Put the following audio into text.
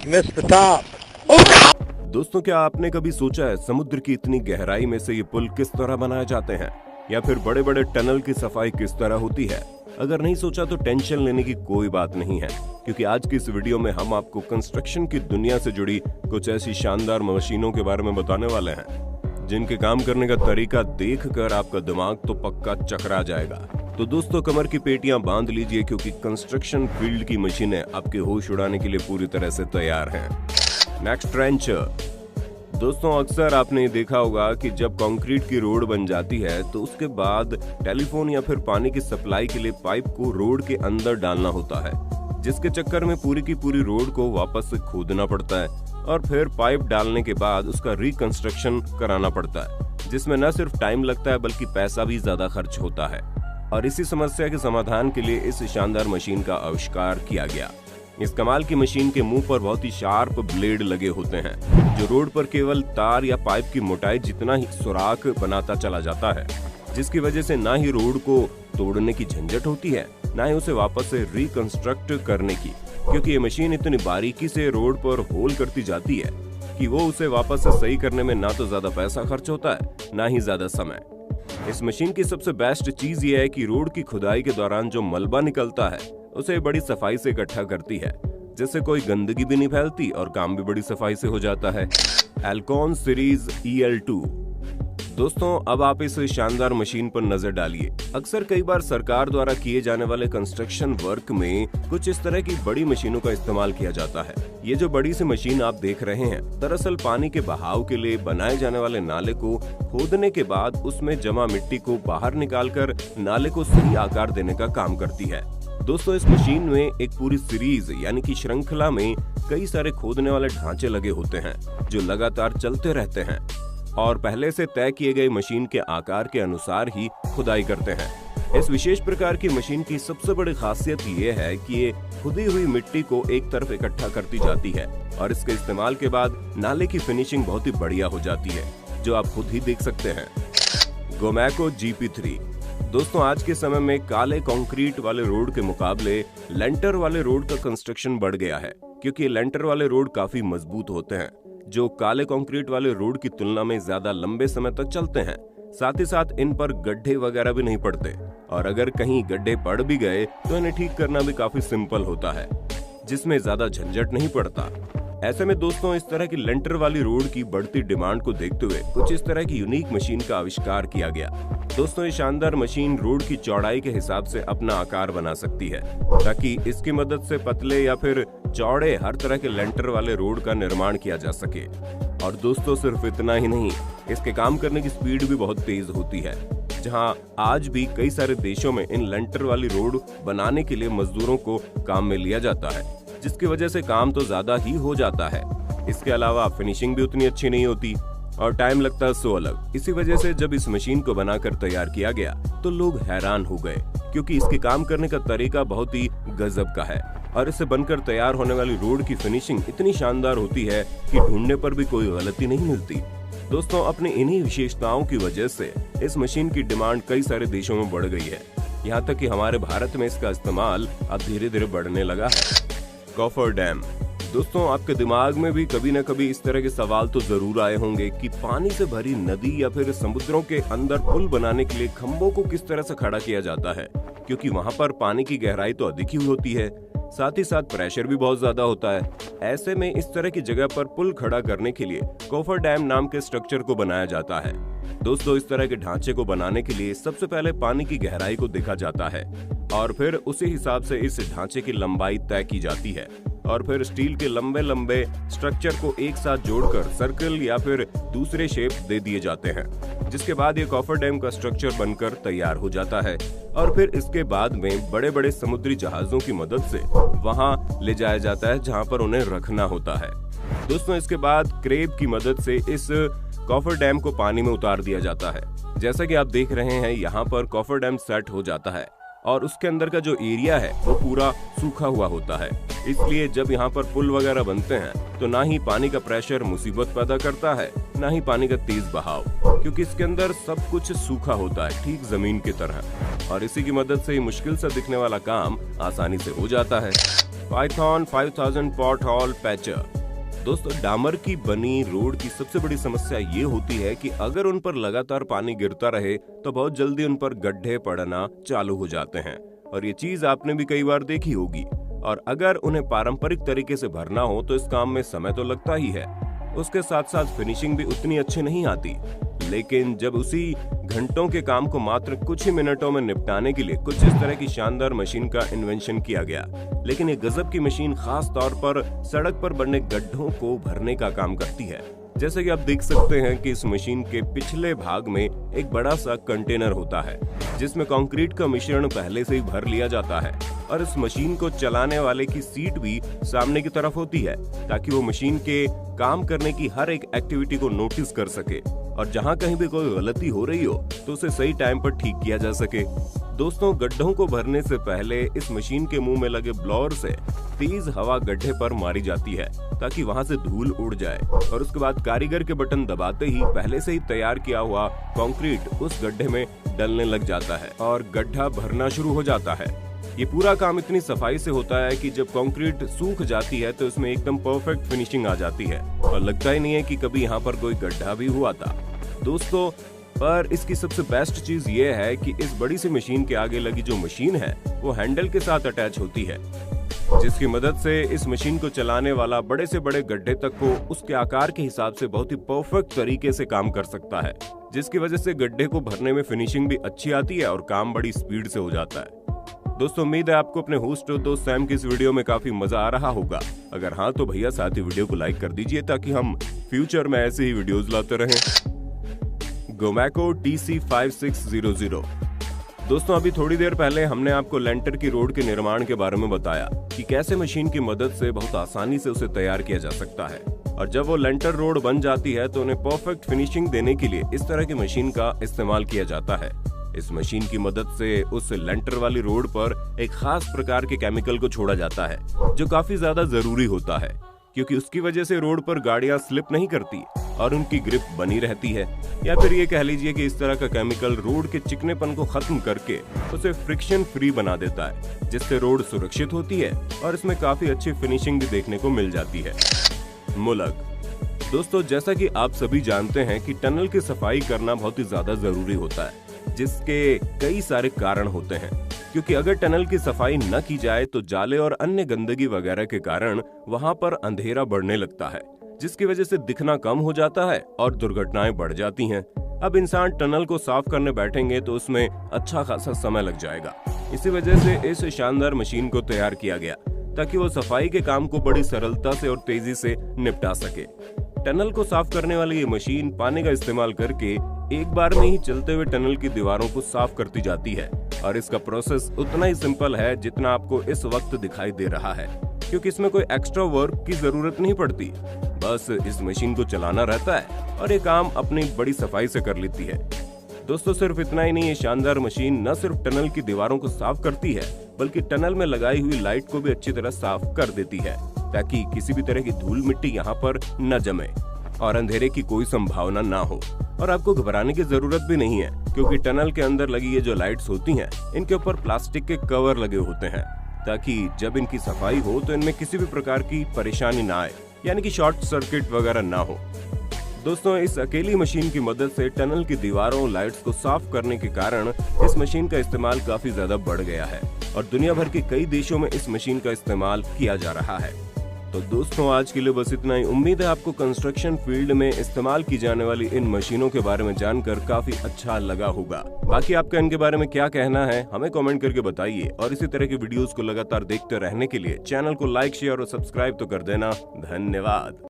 Missed the top. दोस्तों, क्या आपने कभी सोचा है समुद्र की इतनी गहराई में से ये पुल किस तरह बनाए जाते हैं, या फिर बड़े बड़े टनल की सफाई किस तरह होती है? अगर नहीं सोचा तो टेंशन लेने की कोई बात नहीं है, क्योंकि आज की इस वीडियो में हम आपको कंस्ट्रक्शन की दुनिया से जुड़ी कुछ ऐसी शानदार मशीनों के बारे में बताने वाले हैं जिनके काम करने का तरीका देखकर आपका दिमाग तो पक्का चकरा जाएगा। तो दोस्तों, कमर की पेटियां बांध लीजिए, क्योंकि कंस्ट्रक्शन फील्ड की मशीनें आपके होश उड़ाने के लिए पूरी तरह से तैयार हैं। Next trencher. दोस्तों, अक्सर आपने देखा होगा कि जब कंक्रीट की रोड बन जाती है तो उसके बाद टेलीफोन या फिर पानी की सप्लाई के लिए पाइप को रोड के अंदर डालना होता है, जिसके चक्कर में पूरी की पूरी रोड को वापस से खोदना पड़ता है और फिर पाइप डालने के बाद उसका रिकंस्ट्रक्शन कराना पड़ता है, जिसमें न सिर्फ टाइम लगता है बल्कि पैसा भी ज्यादा खर्च होता है। और इसी समस्या के समाधान के लिए इस शानदार मशीन का आविष्कार किया गया। इस कमाल की मशीन के मुंह पर बहुत ही शार्प ब्लेड लगे होते हैं, जो रोड पर केवल तार या पाइप की मोटाई जितना ही सुराख बनाता चला जाता है, जिसकी वजह से ना ही रोड को तोड़ने की झंझट होती है, ना ही उसे वापस से रिकंस्ट्रक्ट करने की, क्योंकि ये मशीन इतनी बारीकी से रोड पर होल करती जाती है कि वो उसे वापस से सही करने में ना तो ज्यादा पैसा खर्च होता है, ना ही ज्यादा समय। इस मशीन की सबसे बेस्ट चीज ये है कि रोड की खुदाई के दौरान जो मलबा निकलता है उसे बड़ी सफाई से इकट्ठा करती है, जिससे कोई गंदगी भी नहीं फैलती और काम भी बड़ी सफाई से हो जाता है। एल्कॉन सीरीज EL2। दोस्तों, अब आप इस शानदार मशीन पर नजर डालिए। अक्सर कई बार सरकार द्वारा किए जाने वाले कंस्ट्रक्शन वर्क में कुछ इस तरह की बड़ी मशीनों का इस्तेमाल किया जाता है। ये जो बड़ी सी मशीन आप देख रहे हैं, दरअसल पानी के बहाव के लिए बनाए जाने वाले नाले को खोदने के बाद उसमें जमा मिट्टी को बाहर निकालकर नाले को सही आकार देने का काम करती है। दोस्तों, इस मशीन में एक पूरी सीरीज यानी कि श्रृंखला में कई सारे खोदने वाले ढांचे लगे होते हैं, जो लगातार चलते रहते हैं और पहले से तय किए गए मशीन के आकार के अनुसार ही खुदाई करते हैं। इस विशेष प्रकार की मशीन की सबसे बड़ी खासियत ये है कि ये खुदी हुई मिट्टी को एक तरफ इकट्ठा करती जाती है और इसके इस्तेमाल के बाद नाले की फिनिशिंग बहुत ही बढ़िया हो जाती है, जो आप खुद ही देख सकते हैं। गोमैको GP3। दोस्तों, आज के समय में काले कंक्रीट वाले रोड के मुकाबले लेंटर वाले रोड का कंस्ट्रक्शन बढ़ गया है, क्योंकि लेंटर वाले रोड काफी मजबूत होते हैं, जो काले कंक्रीट वाले रोड की तुलना में ज्यादा लंबे समय तक चलते हैं। साथ ही साथ इन पर गड्ढे वगैरह भी नहीं पड़ते, और अगर कहीं गड्ढे पड़ भी गए तो इन्हें ठीक करना भी काफी सिंपल होता है, जिसमें ज्यादा झंझट नहीं पड़ता। ऐसे में दोस्तों, इस तरह की लेंटर वाली रोड की बढ़ती डिमांड को देखते हुए कुछ इस तरह की यूनिक मशीन का आविष्कार किया गया। दोस्तों, ये शानदार मशीन रोड की चौड़ाई के हिसाब से अपना आकार बना सकती है, ताकि इसकी मदद से पतले या फिर चौड़े हर तरह के लेंटर वाले रोड का निर्माण किया जा सके। और दोस्तों, सिर्फ इतना ही नहीं, इसके काम करने की स्पीड भी बहुत तेज होती है। जहां आज भी कई सारे देशों में इन लेंटर वाली रोड बनाने के लिए मजदूरों को काम में लिया जाता है, जिसकी वजह से काम तो ज्यादा ही हो जाता है। इसके अलावा फिनिशिंग भी उतनी अच्छी नहीं होती और टाइम लगता है सो अलग। इसी वजह से जब इस मशीन को बनाकर तैयार किया गया तो लोग हैरान हो गए, क्योंकि इसके काम करने का तरीका बहुत ही गजब का है और इससे बनकर तैयार होने वाली रोड की फिनिशिंग इतनी शानदार होती है कि ढूंढने पर भी कोई गलती नहीं मिलती। दोस्तों, अपनी इन्हीं विशेषताओं की वजह से इस मशीन की डिमांड कई सारे देशों में बढ़ गई है, यहाँ तक कि हमारे भारत में इसका इस्तेमाल अब धीरे धीरे बढ़ने लगा है। Coffer dam. दोस्तों, आपके दिमाग में भी कभी न कभी इस तरह के सवाल तो जरूर आए होंगे कि पानी से भरी नदी या फिर समुद्रों के अंदर पुल बनाने के लिए खंभों को किस तरह से खड़ा किया जाता है, क्योंकि वहाँ पर पानी की गहराई तो अधिक ही होती है, साथ ही साथ प्रेशर भी बहुत ज्यादा होता है। ऐसे में इस तरह की जगह पर पुल खड़ा करने के लिए कॉफर डैम नाम के स्ट्रक्चर को बनाया जाता है। दोस्तों, इस तरह के ढांचे को बनाने के लिए सबसे पहले पानी की गहराई को देखा जाता है और फिर उसी हिसाब से इस ढांचे की लंबाई तय की जाती है और फिर स्टील के लंबे लंबे स्ट्रक्चर को एक साथ जोड़कर सर्कल या फिर दूसरे शेप दे दिए जाते हैं, जिसके बाद ये कॉफर डैम का स्ट्रक्चर बनकर तैयार हो जाता है और फिर इसके बाद में बड़े बड़े समुद्री जहाजों की मदद से वहां ले जाया जाता है, जहां पर उन्हें रखना होता है। दोस्तों, इसके बाद क्रेब की मदद से इस कॉफर डैम को पानी में उतार दिया जाता है। जैसा कि आप देख रहे हैं, यहाँ पर कॉफर डैम सेट हो जाता है और उसके अंदर का जो एरिया है वो पूरा सूखा हुआ होता है। इसलिए जब यहाँ पर पुल वगैरह बनते हैं तो ना ही पानी का प्रेशर मुसीबत पैदा करता है, ना ही पानी का तेज बहाव, क्योंकि इसके अंदर सब कुछ सूखा होता है, ठीक जमीन की तरह। और इसी की मदद से मुश्किल से दिखने वाला काम आसानी से हो जाता है। Python 5000 pothole पैचर। दोस्तों, डामर की बनी रोड की सबसे बड़ी समस्या ये होती है कि अगर उन पर लगातार पानी गिरता रहे तो बहुत जल्दी उन पर गड्ढे पड़ना चालू हो जाते हैं, और ये चीज आपने भी कई बार देखी होगी। और अगर उन्हें पारंपरिक तरीके से भरना हो तो इस काम में समय तो लगता ही है, उसके साथ साथ फिनिशिंग भी उतनी अच्छी नहीं आती। लेकिन जब उसी घंटों के काम को मात्र कुछ ही मिनटों में निपटाने के लिए कुछ इस तरह की शानदार मशीन का इन्वेंशन किया गया। लेकिन ये गजब की मशीन खास तौर पर सड़क पर बनने गड्ढों को भरने का काम करती है। जैसे कि आप देख सकते हैं कि इस मशीन के पिछले भाग में एक बड़ा सा कंटेनर होता है जिसमें कंक्रीट का मिश्रण पहले से ही भर लिया जाता है, और इस मशीन को चलाने वाले की सीट भी सामने की तरफ होती है ताकि वो मशीन के काम करने की हर एक एक्टिविटी को नोटिस कर सके, और जहां कहीं भी कोई गलती हो रही हो तो उसे सही टाइम पर ठीक किया जा सके। दोस्तों, गड्ढों को भरने से पहले इस मशीन के मुंह में लगे ब्लोअर से तेज हवा गड्ढे पर मारी जाती है ताकि वहां से धूल उड़ जाए, और उसके बाद कारीगर के बटन दबाते ही पहले से ही तैयार किया हुआ कंक्रीट उस गड्ढे में डलने लग जाता है और गड्ढा भरना शुरू हो जाता है। ये पूरा काम इतनी सफाई से होता है कि जब कंक्रीट सूख जाती है तो इसमें एकदम परफेक्ट फिनिशिंग आ जाती है और लगता ही नहीं है कि कभी यहाँ पर कोई गड्ढा भी हुआ था। दोस्तों, पर इसकी सबसे बेस्ट चीज ये है कि इस बड़ी सी मशीन के आगे लगी जो मशीन है वो हैंडल के साथ अटैच होती है, जिसकी मदद से इस मशीन को चलाने वाला बड़े से बड़े गड्ढे तक को उसके आकार के हिसाब से बहुत ही परफेक्ट तरीके से काम कर सकता है, जिसकी वजह से गड्ढे को भरने में फिनिशिंग भी अच्छी आती है और काम बड़ी स्पीड से हो जाता है। दोस्तों, उम्मीद है आपको अपने होस्ट और दोस्त सैम की इस वीडियो में काफी मजा आ रहा होगा। अगर हाँ तो भैया साथ ही वीडियो को लाइक कर दीजिए ताकि हम फ्यूचर में ऐसे ही वीडियोस लाते रहें। गोमैको TC5600। दोस्तों, अभी थोड़ी देर पहले हमने आपको लेंटर की रोड के निर्माण के बारे में बताया कि कैसे मशीन की मदद से बहुत आसानी से उसे तैयार किया जा सकता है, और जब वो लेंटर रोड बन जाती है तो उन्हें परफेक्ट फिनिशिंग देने के लिए इस तरह की मशीन का इस्तेमाल किया जाता है। इस मशीन की मदद से उस लेंटर वाली रोड पर एक खास प्रकार के केमिकल को छोड़ा जाता है जो काफी ज्यादा जरूरी होता है, क्योंकि उसकी वजह से रोड पर गाड़ियां स्लिप नहीं करती और उनकी ग्रिप बनी रहती है। या फिर ये कह लीजिए कि इस तरह का केमिकल रोड के चिकनेपन को खत्म करके उसे फ्रिक्शन फ्री बना देता है, जिससे रोड सुरक्षित होती है और इसमें काफी अच्छी फिनिशिंग भी देखने को मिल जाती है। मुलक। दोस्तों, जैसा कि आप सभी जानते हैं कि टनल की सफाई करना बहुत ही ज्यादा जरूरी होता है, जिसके कई सारे कारण होते हैं, क्योंकि अगर टनल की सफाई न की जाए तो जाले और अन्य गंदगी वगैरह के कारण वहां पर अंधेरा बढ़ने लगता है, जिसकी वजह से दिखना कम हो जाता है और दुर्घटनाएं बढ़ जाती हैं। अब इंसान टनल को साफ करने बैठेंगे तो उसमें अच्छा खासा समय लग जाएगा। इसी वजह से इस शानदार मशीन को तैयार किया गया ताकि वो सफाई के काम को बड़ी सरलता से और तेजी से निपटा सके। टनल को साफ करने वाली ये मशीन पानी का इस्तेमाल करके एक बार में ही चलते हुए टनल की दीवारों को साफ करती जाती है, और इसका प्रोसेस उतना ही सिंपल है जितना आपको इस वक्त दिखाई दे रहा है, क्योंकि इसमें कोई एक्स्ट्रा वर्क की जरूरत नहीं पड़ती। बस इस मशीन को चलाना रहता है और ये काम अपनी बड़ी सफाई से कर लेती है। दोस्तों, सिर्फ इतना ही नहीं, ये शानदार मशीन न सिर्फ टनल की दीवारों को साफ करती है बल्कि टनल में लगाई हुई लाइट को भी अच्छी तरह साफ कर देती है ताकि किसी भी तरह की धूल मिट्टी यहाँ पर न जमे और अंधेरे की कोई संभावना ना हो। और आपको घबराने की जरूरत भी नहीं है, क्योंकि टनल के अंदर लगी ये जो लाइट्स होती हैं इनके ऊपर प्लास्टिक के कवर लगे होते हैं ताकि जब इनकी सफाई हो तो इनमें किसी भी प्रकार की परेशानी ना आए, यानी कि शॉर्ट सर्किट वगैरह ना हो। दोस्तों, इस अकेली मशीन की मदद से टनल की दीवारों लाइट्स को साफ करने के कारण इस मशीन का इस्तेमाल काफी ज्यादा बढ़ गया है और दुनिया भर के कई देशों में इस मशीन का इस्तेमाल किया जा रहा है। तो दोस्तों, आज के लिए बस इतना ही। उम्मीद है आपको कंस्ट्रक्शन फील्ड में इस्तेमाल की जाने वाली इन मशीनों के बारे में जानकर काफी अच्छा लगा होगा। बाकी आपका इनके बारे में क्या कहना है हमें कमेंट करके बताइए, और इसी तरह की वीडियोस को लगातार देखते रहने के लिए चैनल को लाइक, शेयर और सब्सक्राइब तो कर देना। धन्यवाद।